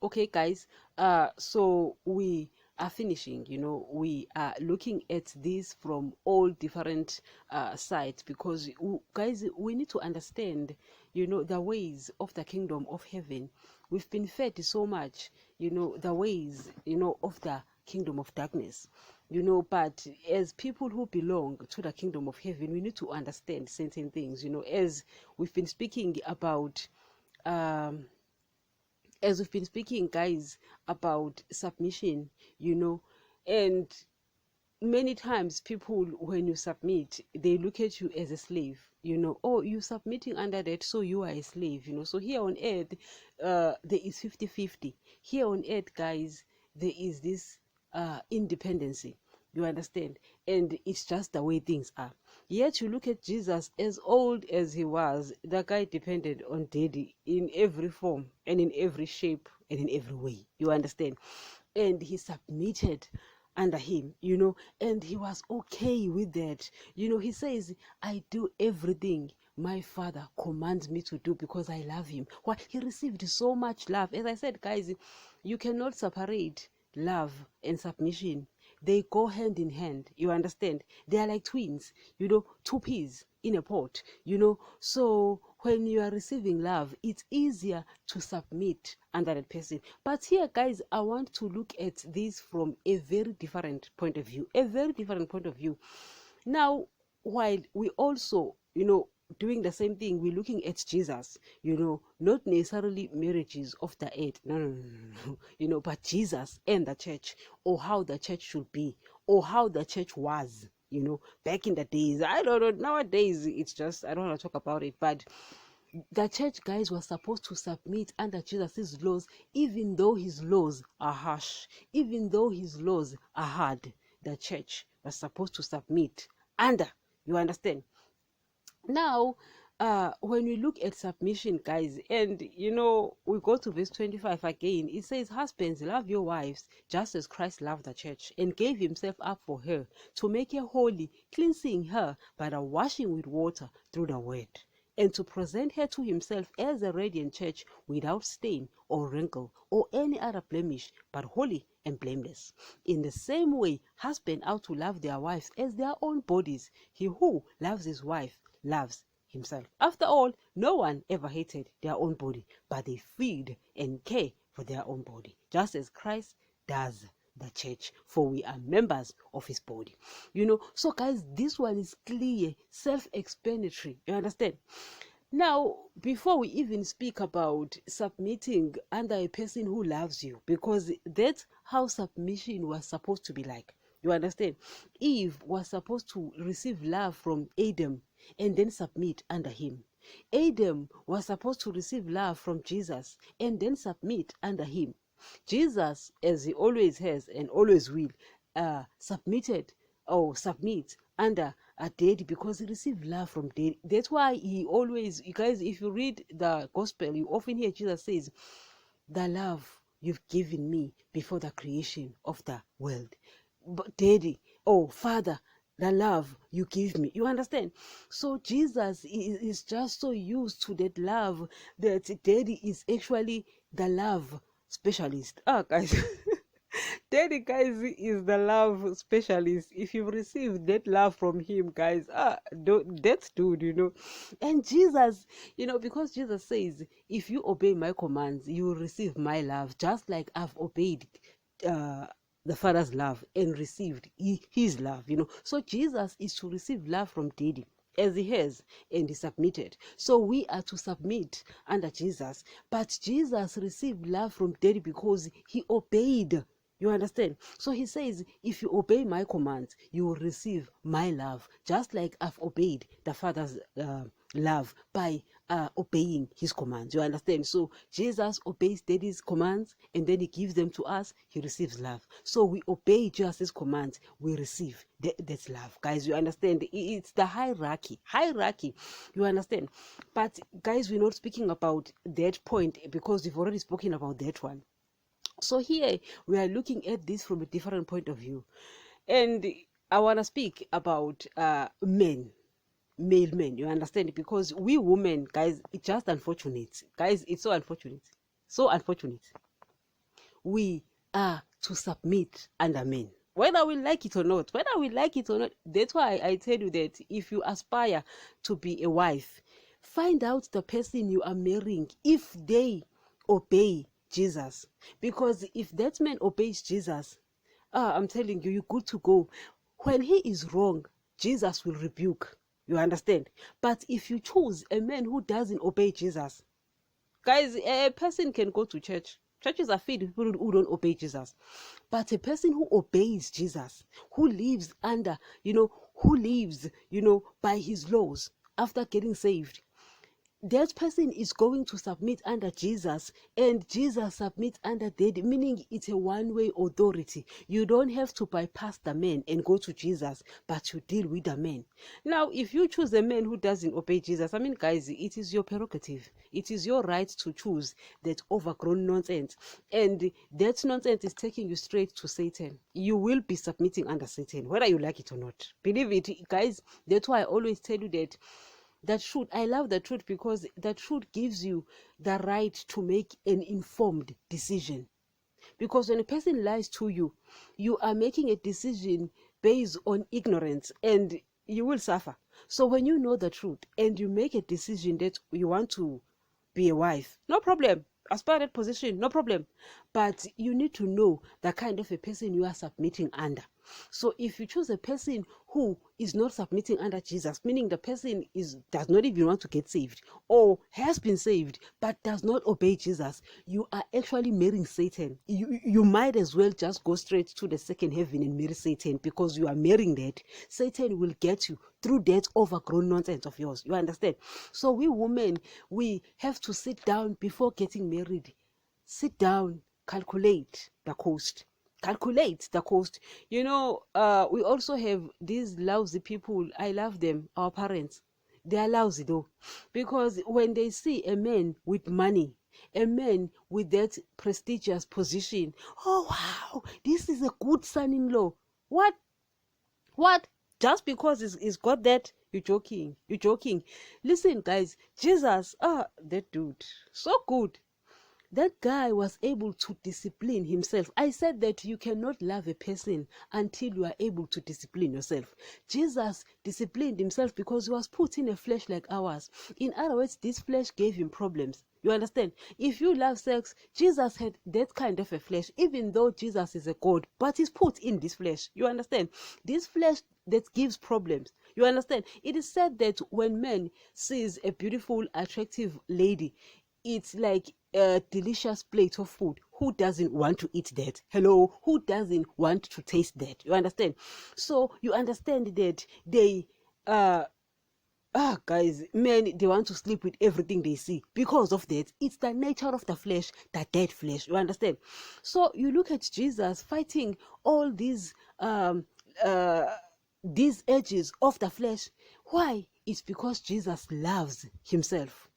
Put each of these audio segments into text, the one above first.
Okay, guys, so we are finishing, we are looking at this from all different sides because, guys, we need to understand, the ways of the kingdom of heaven. We've been fed so much, the ways, of the kingdom of darkness, but as people who belong to the kingdom of heaven, we need to understand certain things, as we've been speaking about. As we've been speaking, guys, about submission, and many times people, when you submit, they look at you as a slave. Oh, you submitting under that, so you are a slave. So here on earth, there is 50-50. Here on earth, guys, there is this independency. You understand? And it's just the way things are. Yet you look at Jesus, as old as he was, the guy depended on daddy in every form and in every shape and in every way. You understand? And he submitted under him, and he was okay with that. He says, I do everything my father commands me to do because I love him. Why? He received so much love. As I said, guys, you cannot separate love and submission. They go hand in hand. You understand? They are like twins, two peas in a pot, so when you are receiving love, it's easier to submit under that person. But here, guys, I want to look at this from a very different point of view. Now, while we also, doing the same thing, we're looking at Jesus, not necessarily marriages of the earth, no, but Jesus and the church, or how the church should be, or how the church was, back in the days. I don't know, nowadays it's just, I don't want to talk about it, but the church, guys, was supposed to submit under Jesus' laws, even though his laws are harsh, even though his laws are hard. The church was supposed to submit under. You understand? Now, when we look at submission, guys, and we go to verse 25 again, it says, husbands, love your wives just as Christ loved the church and gave himself up for her to make her holy, cleansing her by the washing with water through the word, and to present her to himself as a radiant church without stain or wrinkle or any other blemish, but holy and blameless. In the same way, husbands ought to love their wives as their own bodies. He who loves his wife loves himself. After all, no one ever hated their own body, but they feed and care for their own body, just as Christ does the church, for we are members of his body. So, guys, this one is clear, self-explanatory. You understand? Now, before we even speak about submitting under a person who loves you, because that's how submission was supposed to be like. You understand? Eve was supposed to receive love from Adam and then submit under him. Adam was supposed to receive love from Jesus and then submit under him. Jesus, as he always has and always will, submitted or submit under a daddy because he received love from daddy. That's why he always, you guys, if you read the gospel, you often hear Jesus says, the love you've given me before the creation of the world. But daddy, oh father, the love you give me. You understand? So Jesus is just so used to that love that daddy is actually the love specialist. Guys. Daddy, guys, is the love specialist. If you've received that love from him, guys, that's dude. And Jesus, because Jesus says, if you obey my commands, you will receive my love, just like I've obeyed the Father's love and received his love. So Jesus is to receive love from daddy as he has, and he submitted. So we are to submit under Jesus. But Jesus received love from daddy because he obeyed. You understand? So he says, if you obey my commands, you will receive my love, just like I've obeyed the Father's love by obeying his commands. You understand? So Jesus obeys daddy's commands and then he gives them to us. He receives love. So we obey Jesus' commands, we receive that's love. Guys, you understand? It's the hierarchy. You understand? But guys, we're not speaking about that point because we've already spoken about that one. So here we are looking at this from a different point of view, and I want to speak about male men. You understand? Because we women, guys, it's just unfortunate. Guys, it's so unfortunate. So unfortunate. we are to submit under men. Whether we like it or not, that's why I tell you that if you aspire to be a wife, find out the person you are marrying, if they obey Jesus. Because if that man obeys Jesus, I'm telling you, you're good to go. When he is wrong, Jesus will rebuke. You understand? But if you choose a man who doesn't obey Jesus, guys, a person can go to church. Churches are filled with people who don't obey Jesus. But a person who obeys Jesus, who lives under, by his laws after getting saved, that person is going to submit under Jesus, and Jesus submits under that, meaning it's a one-way authority. You don't have to bypass the man and go to Jesus, but you deal with the man. Now, if you choose a man who doesn't obey Jesus, I mean, guys, it is your prerogative. It is your right to choose that overgrown nonsense, and that nonsense is taking you straight to Satan. You will be submitting under Satan, whether you like it or not. Believe it, guys. That's why I always tell you that truth. I love the truth, because the truth gives you the right to make an informed decision. Because when a person lies to you, you are making a decision based on ignorance, and you will suffer. So when you know the truth and you make a decision that you want to be a wife, no problem. Aspire that position, no problem. But you need to know the kind of a person you are submitting under. So if you choose a person who is not submitting under Jesus, meaning the person does not even want to get saved, or has been saved but does not obey Jesus, you are actually marrying Satan. You might as well just go straight to the second heaven and marry Satan, because you are marrying that. Satan will get you through that overgrown nonsense of yours. You understand? So we women, we have to sit down before getting married. Sit down, calculate the cost. We also have these lousy people. I love them, our parents. They are lousy though, because when they see a man with money, a man with that prestigious position, oh wow, this is a good son-in-law. What? Just because he's got that? You're joking. Listen, guys, Jesus, that dude, so good. That guy was able to discipline himself. I said that you cannot love a person until you are able to discipline yourself. Jesus disciplined himself because he was put in a flesh like ours. In other words, this flesh gave him problems. You understand? If you love sex, Jesus had that kind of a flesh, even though Jesus is a God, but he's put in this flesh. You understand? This flesh that gives problems. You understand? It is said that when man sees a beautiful, attractive lady, it's like a delicious plate of food. Who doesn't want to eat that? Hello? Who doesn't want to taste that? You understand? So you understand that they guys, men, they want to sleep with everything they see. Because of that, it's the nature of the flesh, the dead flesh. You understand? So you look at Jesus fighting all these edges of the flesh. Why? It's because Jesus loves himself.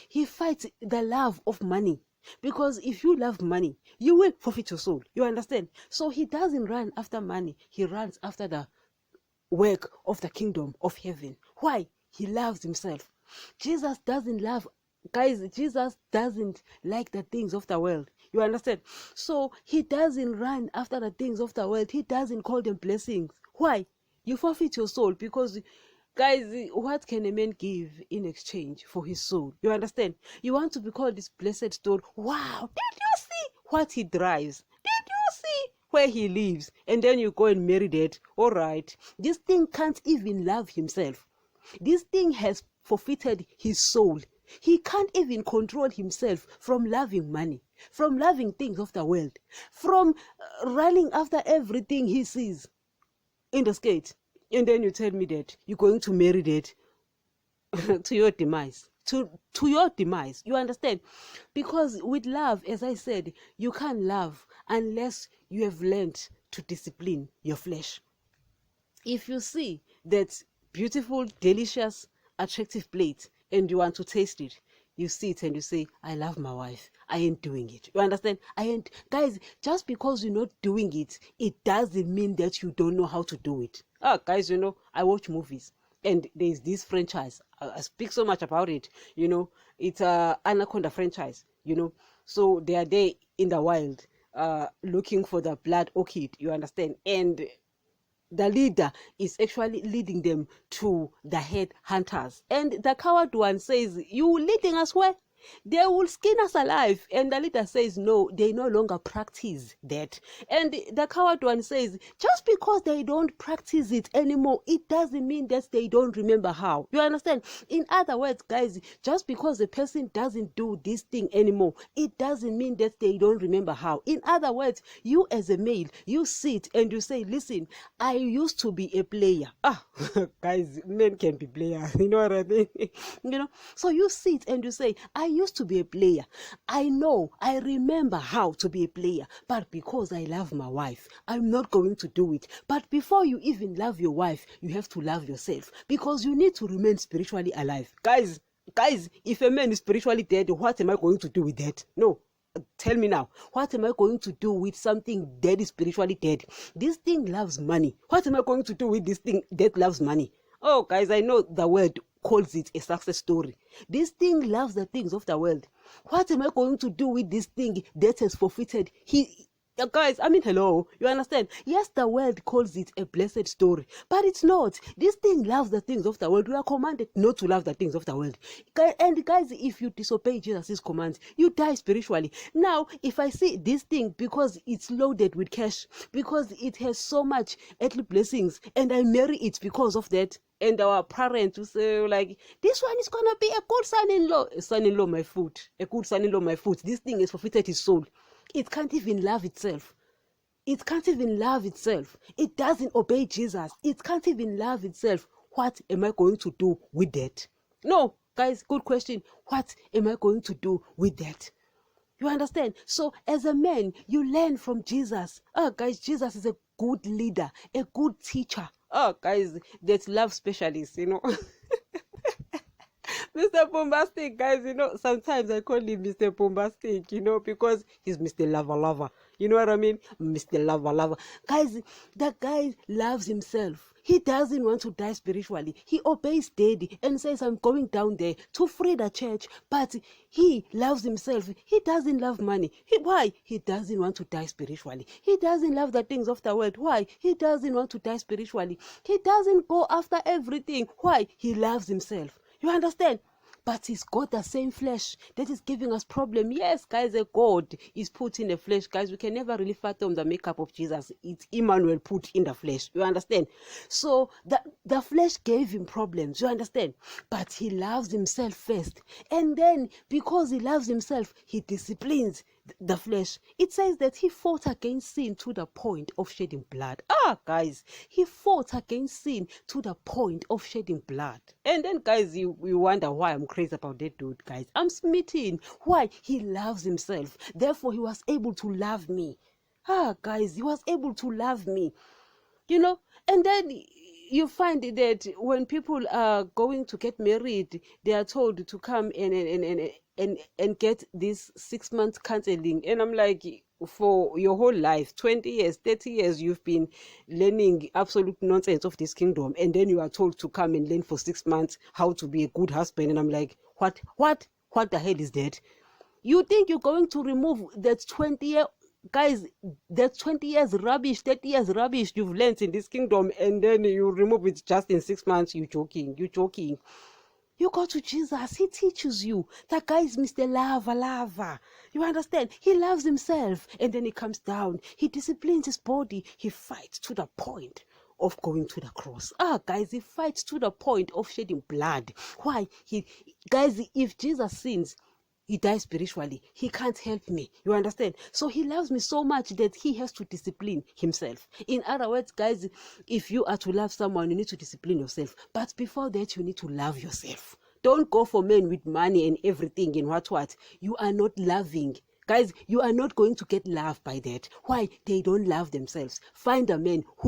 He fights the love of money, because if you love money, you will forfeit your soul. You understand? So he doesn't run after money. He runs after the work of the kingdom of heaven. Why? He loves himself. Jesus doesn't like the things of the world. You understand? So he doesn't run after the things of the world. He doesn't call them blessings. Why? You forfeit your soul, because guys, what can a man give in exchange for his soul? You understand? You want to be called this blessed stone. Wow, did you see what he drives? Did you see where he lives? And then you go and marry that. All right. This thing can't even love himself. This thing has forfeited his soul. He can't even control himself from loving money, from loving things of the world, from running after everything he sees in the skate. And then you tell me that you're going to marry that to your demise. To your demise. You understand? Because with love, as I said, you can't love unless you have learned to discipline your flesh. If you see that beautiful, delicious, attractive plate and you want to taste it, you see it and you say, I love my wife. I ain't doing it. You understand? Guys, just because you're not doing it, it doesn't mean that you don't know how to do it. Guys, I watch movies, and there's this franchise. I speak so much about it. It's a Anaconda franchise. So they are there in the wild. looking for the blood orchid, you understand, and the leader is actually leading them to the head hunters, and the coward one says, you leading us where? They will skin us alive. And the leader says, no, they no longer practice that. And the coward one says, just because they don't practice it anymore, it doesn't mean that they don't remember how. You understand? In other words, guys, just because a person doesn't do this thing anymore, it doesn't mean that they don't remember how. In other words, you as a male, you sit and you say, listen, I used to be a player. Guys, men can be players. You know what I mean? So you sit and you say, I used to be a player. I know, I remember how to be a player, but because I love my wife, I'm not going to do it. But before you even love your wife, you have to love yourself, because you need to remain spiritually alive. Guys, if a man is spiritually dead, what am I going to do with that? No. Tell me now, what am I going to do with something that is spiritually dead? This thing loves money. What am I going to do with this thing that loves money? Oh, guys, I know the word calls it a success story. This thing loves the things of the world. What am I going to do with this thing that has forfeited? Guys, I mean, hello, you understand? Yes, the world calls it a blessed story, but it's not. This thing loves the things of the world. We are commanded not to love the things of the world. And guys, if you disobey Jesus' commands, you die spiritually. Now, if I see this thing, because it's loaded with cash, because it has so much earthly blessings, and I marry it because of that, and our parents will say, like, this one is gonna be a good son-in-law my foot, a good son-in-law my foot. This thing has forfeited his soul. It can't even love itself. It can't even love itself. It doesn't obey Jesus. It can't even love itself. What am I going to do with that? No, guys, good question. What am I going to do with that? You understand? So as a man, you learn from Jesus. Guys, Jesus is a good leader, a good teacher. Guys, that's love specialist, Mr. Bombastic, guys, sometimes I call him Mr. Bombastic, because he's Mr. Lava. You know what I mean? Mr. Lava. Guys, that guy loves himself. He doesn't want to die spiritually. He obeys daddy and says, I'm going down there to free the church. But he loves himself. He doesn't love money. Why? He doesn't want to die spiritually. He doesn't love the things of the world. Why? He doesn't want to die spiritually. He doesn't go after everything. Why? He loves himself. You understand? But he's got the same flesh that is giving us problem. Yes, guys, a God is put in the flesh. Guys, we can never really fathom the makeup of Jesus. It's Emmanuel put in the flesh. You understand? So the flesh gave him problems. You understand? But he loves himself first. And then because he loves himself, he disciplines the flesh. It says that he fought against sin to the point of shedding blood. Guys, he fought against sin to the point of shedding blood. And then, guys, you wonder why I'm crazy about that dude. Guys, I'm smitten. Why? He loves himself. Therefore, he was able to love me. Guys, he was able to love me. And then you find that when people are going to get married, they are told to come and get this 6-month counseling. And I'm like, for your whole life, 20 years, 30 years, you've been learning absolute nonsense of this kingdom. And then you are told to come and learn for 6 months how to be a good husband. And I'm like, what the hell is that? You think you're going to remove that 20-year, guys, that 20 years rubbish, 30 years rubbish you've learned in this kingdom, and then you remove it just in 6 months? You're joking. You go to Jesus, he teaches you. That guy is Mr. Lava. You understand? He loves himself. And then he comes down. He disciplines his body. He fights to the point of going to the cross. Guys, he fights to the point of shedding blood. Why? Guys, if Jesus sins, he dies spiritually. He can't help me. You understand? So he loves me so much that he has to discipline himself. In other words, guys, if you are to love someone, you need to discipline yourself. But before that, you need to love yourself. Don't go for men with money and everything and what. You are not loving. Guys, you are not going to get love by that. Why? They don't love themselves. Find a man who